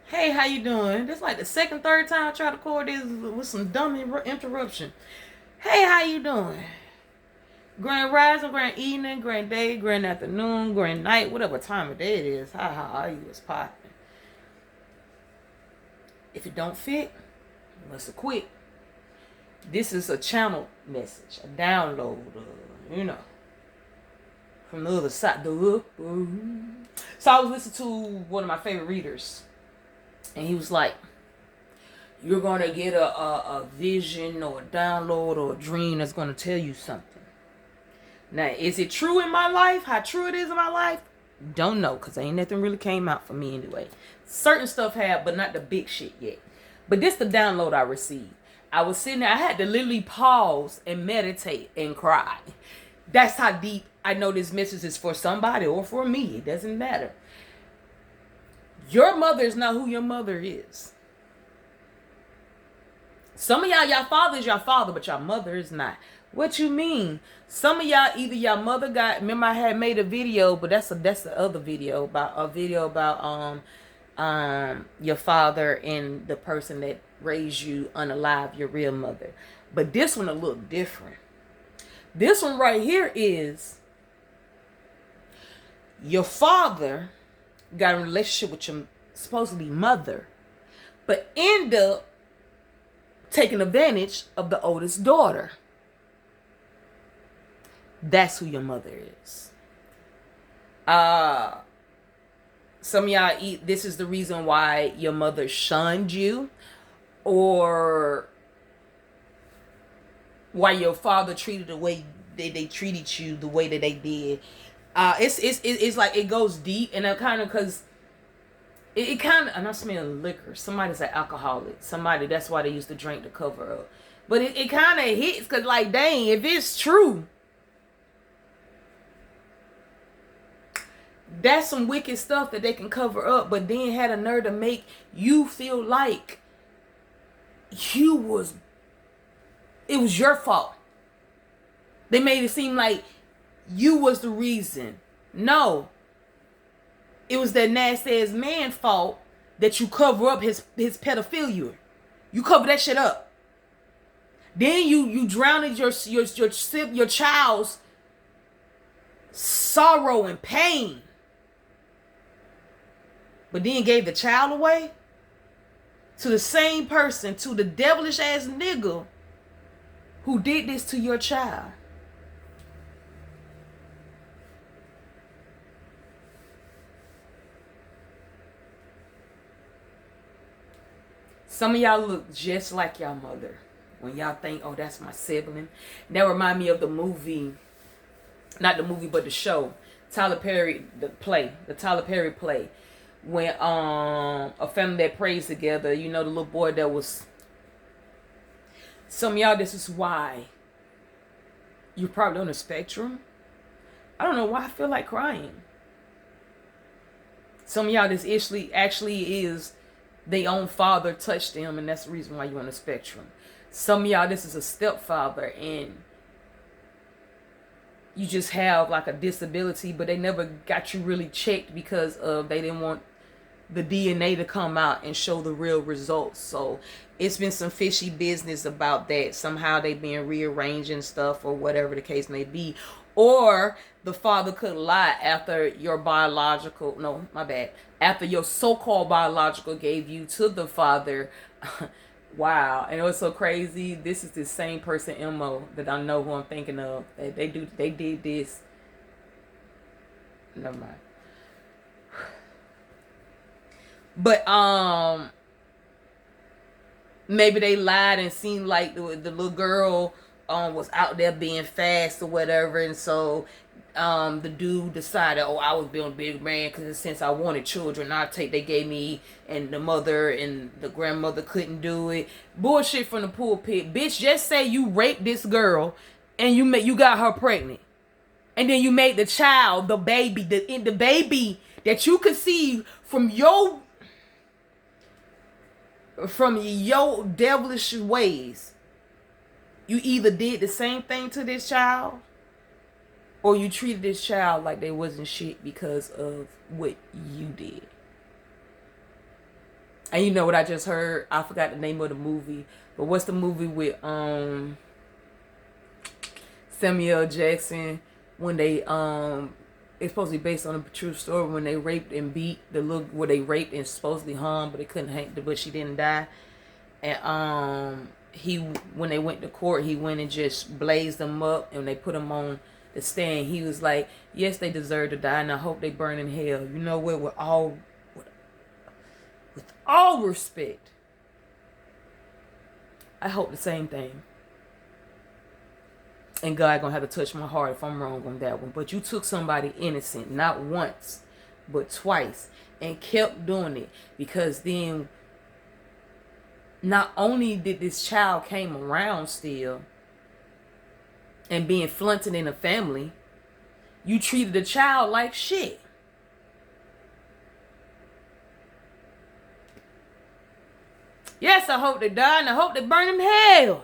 Hey, how you doing? This like the second, third time I try to record this with some dumb interruption. Hey, how you doing? Grand rising, grand evening, grand day, grand afternoon, grand night, whatever time of day it is. How are you? It's popping. If it don't fit, you must have quit. This is a channel message, a download, from the other side. So I was listening to one of my favorite readers, and he was like, you're going to get a vision or a download or a dream that's going to tell you something. Now, is it true in my life? How true it is in my life? Don't know, because ain't nothing really came out for me anyway. Certain stuff have, but not the big shit yet. But this the download I received. I was sitting there, I had to literally pause and meditate and cry. That's how deep I know this message is for somebody or for me. It doesn't matter. Your mother is not who your mother is. Some of y'all father is your father, but your mother is not. What you mean? Some of y'all, either your mother got, remember I had made a video, but that's the other video about your father and the person that raised you unalive, your real mother. But this one a little different. This one right here is your father got a relationship with your supposedly mother, but end up taking advantage of the oldest daughter. That's who your mother is. Some of y'all this is the reason why your mother shunned you, or why your father treated the way they treated you the way that they did. It's like it goes deep, and kind of because it kind of, and I smell liquor. Somebody's an alcoholic. Somebody, that's why they used to drink to cover up. But it kind of hits because, like, dang, if it's true, that's some wicked stuff that they can cover up, but then had a nerve to make you feel like it was your fault. They made it seem like you was the reason. No. It was that nasty ass man fault that you cover up his pedophilia. You cover that shit up. Then you drowned your child's sorrow and pain. But then gave the child away to the same person, to the devilish ass nigga who did this to your child. Some of y'all look just like y'all mother. When y'all think, oh, that's my sibling. That remind me of the movie, not the movie, but the show. Tyler Perry, the Tyler Perry play. When a family that prays together, the little boy that was, some of y'all, this is why you're probably on the spectrum. I don't know why I feel like crying. Some of y'all, this actually is their own father touched them, and that's the reason why you're on the spectrum. Some of y'all, this is a stepfather, and you just have like a disability, but they never got you really checked because they didn't want the DNA to come out and show the real results. So it's been some fishy business about that. Somehow they been rearranging stuff or whatever the case may be. Or the father could lie after after your so-called biological gave you to the father. Wow. And it was so crazy. This is the same person, MO, that I know who I'm thinking of. They did this. Never mind. But maybe they lied and seemed like the little girl was out there being fast or whatever, and so the dude decided, oh, I was being a big man because since I wanted children, they gave me, and the mother and the grandmother couldn't do it. Bullshit from the pulpit. Bitch, just say you raped this girl and you got her pregnant, and then you made the child, the baby that you conceived from your devilish ways. You either did the same thing to this child, or you treated this child like they wasn't shit because of what you did. And you know what I just heard? I forgot the name of the movie. But what's the movie with Samuel Jackson when they it's supposed to be based on a true story when they raped and beat the little where they raped and supposedly hung but they couldn't hang but she didn't die. And he when they went to court he went and just blazed them up and they put them on the stand. He was like, yes, they deserve to die and I hope they burn in hell. You know what, with all respect, I hope the same thing. And God gonna have to touch my heart if I'm wrong on that one. But you took somebody innocent, not once, but twice, and kept doing it. Because then, not only did this child came around still, and being flaunted in a family, you treated the child like shit. Yes, I hope they die and I hope they burn in hell.